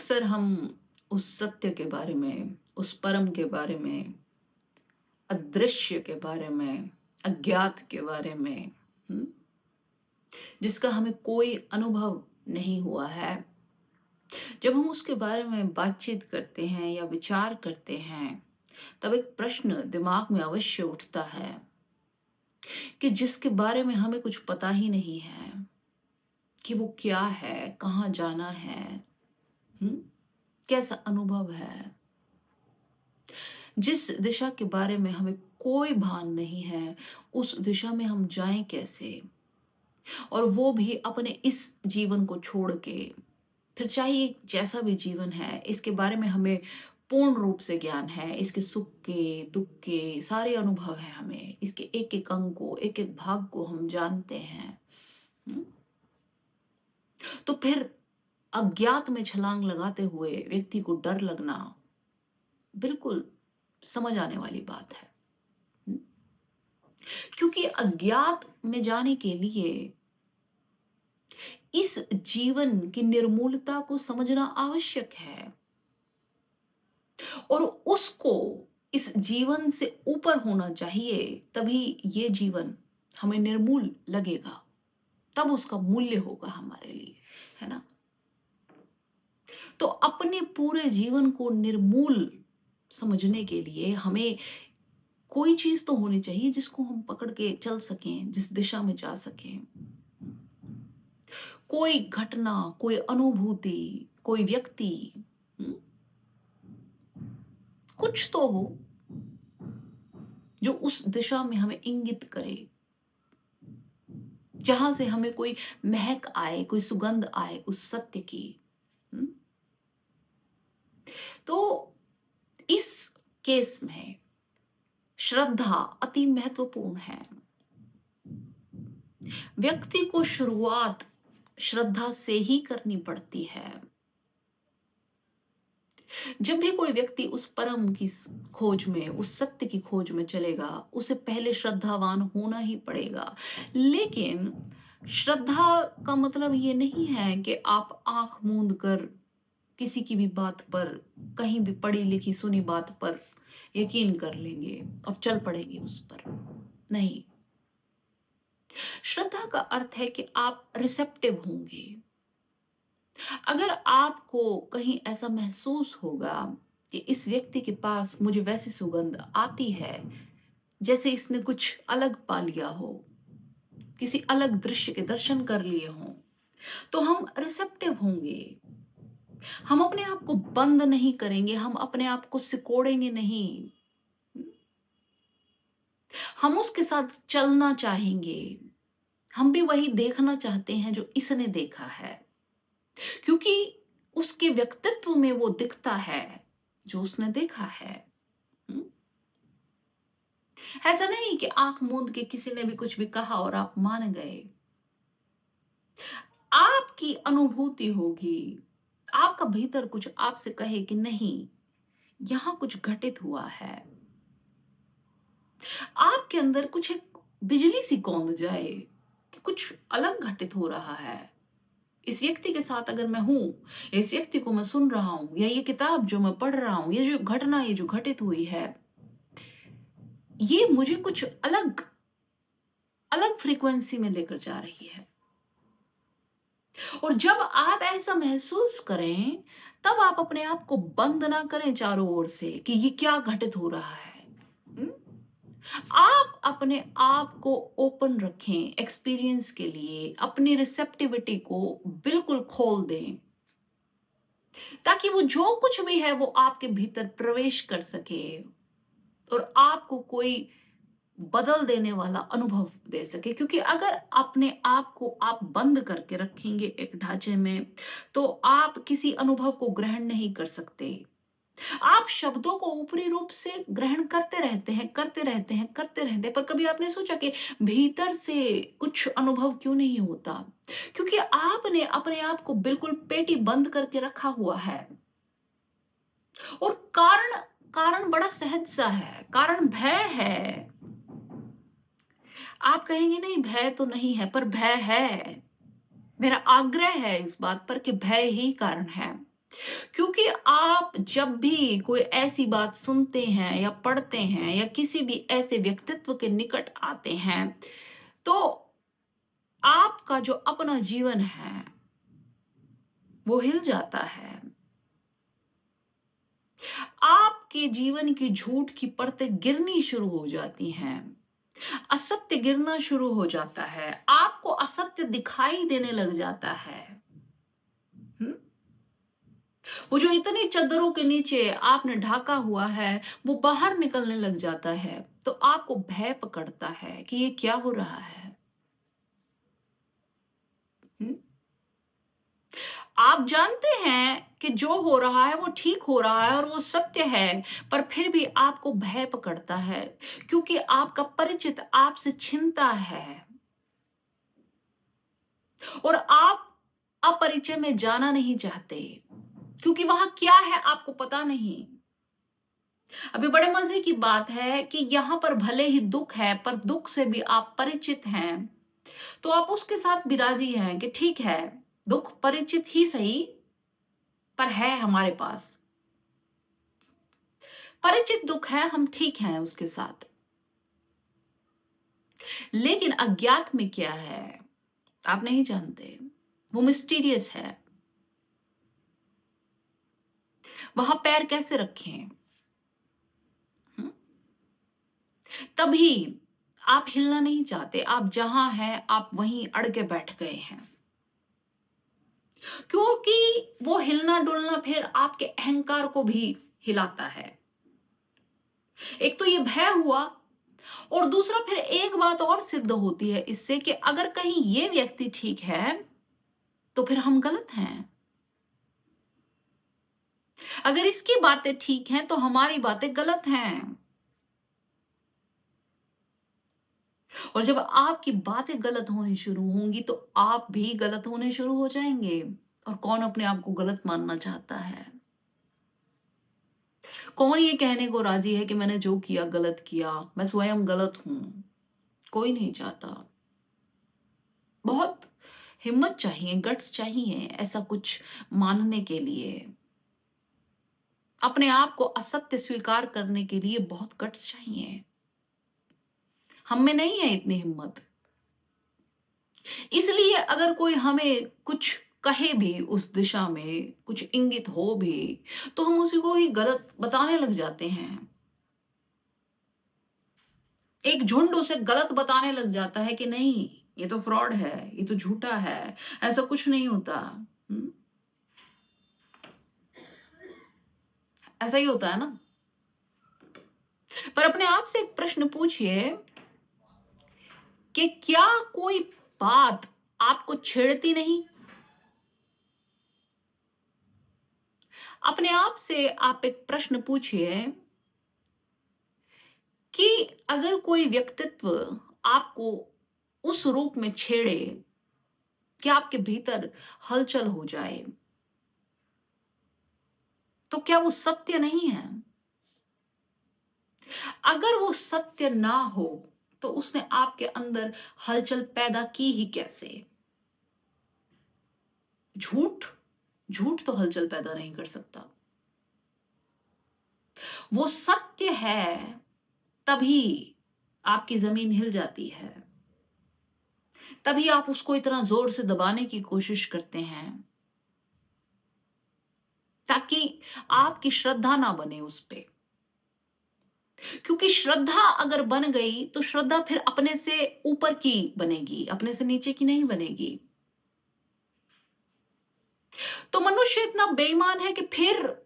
अक्सर हम उस सत्य के बारे में, उस परम के बारे में, अदृश्य के बारे में, अज्ञात के बारे में, हुँ, जिसका हमें कोई अनुभव नहीं हुआ है। जब हम उसके बारे में बातचीत करते हैं या विचार करते हैं, तब एक प्रश्न दिमाग में अवश्य उठता है कि जिसके बारे में हमें कुछ पता ही नहीं है कि वो क्या है, कहाँ जाना है, हुँ, कैसा अनुभव है। जिस दिशा के बारे में हमें कोई भान नहीं है, उस दिशा में हम जाएँ कैसे? और वो भी अपने इस जीवन को छोड़ के। फिर चाहे ये जैसा भी जीवन है, इसके बारे में हमें पूर्ण रूप से ज्ञान है, इसके सुख के, दुःख के सारे अनुभव हैं हमें, इसके एक-एक अंग को, एक-एक भाग को हम जानते हैं। हुँ? तो फिर अज्ञात में छलांग लगाते हुए व्यक्ति को डर लगना, बिल्कुल समझ आने वाली बात है। हुँ? क्योंकि अज्ञात में जाने के लिए इस जीवन की निर्मूलता को समझना आवश्यक है और उसको इस जीवन से ऊपर होना चाहिए, तभी ये जीवन हमें निर्मूल लगेगा, तब उसका मूल्य होगा हमारे लिए, है ना? तो अपने पूरे जीवन को निर्मूल समझने के लिए हमें कोई चीज तो होनी चाहिए जिसको हम पकड़ के चल सकें, जिस दिशा में जा सकें। कोई घटना, कोई अनुभूति, कोई व्यक्ति, हुँ, कुछ तो हो जो उस दिशा में हमें इंगित करे, जहां से हमें कोई महक आए, कोई सुगंध आए उस सत्य की। हुँ? तो इस केस में श्रद्धा अति महत्वपूर्ण है। व्यक्ति को शुरुआत श्रद्धा से ही करनी पड़ती है। जब भी कोई व्यक्ति उस परम की खोज में, उस सत्य की खोज में चलेगा, उसे पहले श्रद्धावान होना ही पड़ेगा। लेकिन श्रद्धा का मतलब ये नहीं है कि आप आंख मूंद कर किसी की भी बात पर, कहीं भी पढ़ी लिखी सुनी बात पर यकीन कर लेंगे और चल पड़ेंगे उस पर। नहीं, श्रद्धा का अर्थ है कि आप रिसेप्टिव होंगे। अगर आपको कहीं ऐसा महसूस होगा कि इस व्यक्ति के पास मुझे वैसी सुगंध आती है जैसे इसने कुछ अलग पा लिया हो, किसी अलग दृश्य के दर्शन कर लिए हों, तो हम रिसेप्टिव होंगे। हम अपने आप को बंद नहीं करेंगे, हम अपने आप को सिकोड़ेंगे नहीं। हम उसके साथ चलना चाहेंगे। हम भी वही देखना चाहते हैं जो इसने देखा है, क्योंकि उसके व्यक्तित्व में वो दिखता है जो उसने देखा है। हुँ? ऐसा नहीं कि आँख मूंद के किसी ने भी कुछ भी कहा और आप मान गए। आपकी अनुभूति होगी, आपका भीतर कुछ आपसे कहे कि नहीं, यहाँ कुछ घटित हुआ है। आपके अंदर कुछ एक बिजली सी कौंध जाए कि कुछ अलग घटित हो रहा है। इस व्यक्ति के साथ अगर मैं हूँ, इस व्यक्ति को मैं सुन रहा हूँ या ये किताब जो मैं पढ़ रहा हूँ, ये जो घटना ये जो घटित हुई है, ये मुझे कुछ अलग अलग फ्रीक्वेंसी में लेकर जा रही है। और जब आप ऐसा महसूस करें, तब आप अपने आप को बंद ना करें चारों ओर से कि ये क्या घटित हो रहा है। हुँ? आप अपने आप को ओपन रखें एक्सपीरियंस के लिए, अपनी रिसेप्टिविटी को बिल्कुल खोल दें, ताकि वो जो कुछ भी है वो आपके भीतर प्रवेश कर सके और आपको कोई बदल देने वाला अनुभव दे सके। क्योंकि अगर अपने आप को आप बंद करके रखेंगे एक ढांचे में, तो आप किसी अनुभव को ग्रहण नहीं कर सकते। आप शब्दों को ऊपरी रूप से ग्रहण करते रहते हैं, करते रहते हैं, करते रहते हैं, पर कभी आपने सोचा कि भीतर से कुछ अनुभव क्यों नहीं होता? क्योंकि आपने अपने आप को बिल्कुल पेटी बंद करके रखा हुआ है। और कारण कारण बड़ा सहज सा है, कारण भय है। आप कहेंगे नहीं भय तो नहीं है, पर भय है। मेरा आग्रह है इस बात पर कि भय ही कारण है। क्योंकि आप जब भी कोई ऐसी बात सुनते हैं या पढ़ते हैं या किसी भी ऐसे व्यक्तित्व के निकट आते हैं, तो आपका जो अपना जीवन है, वो हिल जाता है। आपके जीवन की झूठ की परतें गिरनी शुरू हो जाती हैं। असत्य गिरना शुरू हो जाता है। आपको असत्य दिखाई देने लग जाता है। हुँ? वो जो इतनी चद्दरों के नीचे आपने ढाका हुआ है, वो बाहर निकलने लग जाता है। तो आपको भय पकड़ता है कि ये क्या हो रहा है? हुँ? आप जानते हैं कि जो हो रहा है वो ठीक हो रहा है और वो सत्य है, पर फिर भी आपको भय पकड़ता है, क्योंकि आपका परिचित आपसे छिनता है और आप अपरिचय में जाना नहीं चाहते, क्योंकि वहां क्या है आपको पता नहीं। अभी बड़े मजे की बात है कि यहाँ पर भले ही दुख है, पर दुख से भी आप परिचित हैं, तो आप उसके साथ भी राजी हैं कि ठीक है, दुख परिचित ही सही, पर है हमारे पास। परिचित दुख है, हम ठीक हैं उसके साथ। लेकिन अज्ञात में क्या है, आप नहीं जानते। वो मिस्टीरियस है। वहां पैर कैसे रखें? हुँ? तभी आप हिलना नहीं चाहते। आप जहां हैं, आप वहीं अड़ के बैठ गए हैं। क्योंकि वो हिलना-डुलना फिर आपके अहंकार को भी हिलाता है। एक तो ये भय हुआ और दूसरा फिर एक बात और सिद्ध होती है इससे कि अगर कहीं ये व्यक्ति ठीक है, तो फिर हम गलत हैं। अगर इसकी बातें ठीक हैं, तो हमारी बातें गलत हैं। और जब आपकी बातें गलत होनी शुरू होंगी, तो आप भी गलत होने शुरू हो जाएँगे। और कौन अपने आप को गलत मानना चाहता है? कौन ये कहने को राज़ी है कि मैंने जो किया गलत किया, मैं स्वयं गलत हूँ? कोई नहीं चाहता। बहुत हिम्मत चाहिए, गट्स चाहिए ऐसा कुछ मानने के लिए। अपने आप को असत्य स्वीकार करने के लिए बहुत गट्स चाहिए। हम में नहीं है इतनी हिम्मत। इसलिए अगर कोई हमें कुछ कहे भी उस दिशा में, कुछ इंगित हो भी, तो हम उसी को ही गलत बताने लग जाते हैं। एक झुंड उसे गलत बताने लग जाता है कि नहीं, ये तो फ्रॉड है, ये तो झूठा है, ऐसा कुछ नहीं होता। हुँ? ऐसा ही होता है ना? पर अपने आप से एक प्रश्न पूछिए कि क्या कोई बात आपको छेड़ती नहीं? अपने आप से आप एक प्रश्न पूछिए कि अगर कोई व्यक्तित्व आपको उस रूप में छेड़े कि आपके भीतर हलचल हो जाए, तो क्या वो सत्य नहीं है? अगर वो सत्य ना हो, तो उसने आपके अंदर हलचल पैदा की ही कैसे? झूठ? झूठ तो हलचल पैदा नहीं कर सकता। वो सत्य है, तभी आपकी ज़मीन हिल जाती है। तभी आप उसको इतना ज़ोर से दबाने की कोशिश करते हैं, ताकि आपकी श्रद्धा ना बने उस पे। क्योंकि श्रद्धा अगर बन गई, तो श्रद्धा फिर अपने से ऊपर की बनेगी, अपने से नीचे की नहीं बनेगी। तो मनुष्य इतना बेईमान है कि फिर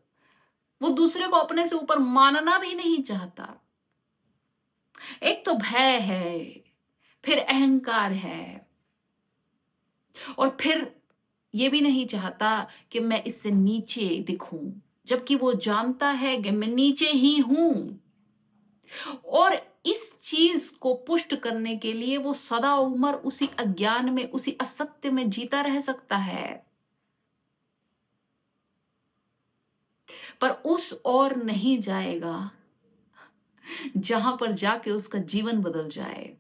वो दूसरे को अपने से ऊपर मानना भी नहीं चाहता। एक तो भय है, फिर अहंकार है और फिर ये भी नहीं चाहता कि मैं इससे नीचे दिखूं, जबकि वो जानता है कि मैं नीचे ही हूं। और इस चीज को पुष्ट करने के लिए वो सदा उम्र उसी अज्ञान में, उसी असत्य में जीता रह सकता है, पर उस ओर नहीं जाएगा जहां पर जाके उसका जीवन बदल जाए।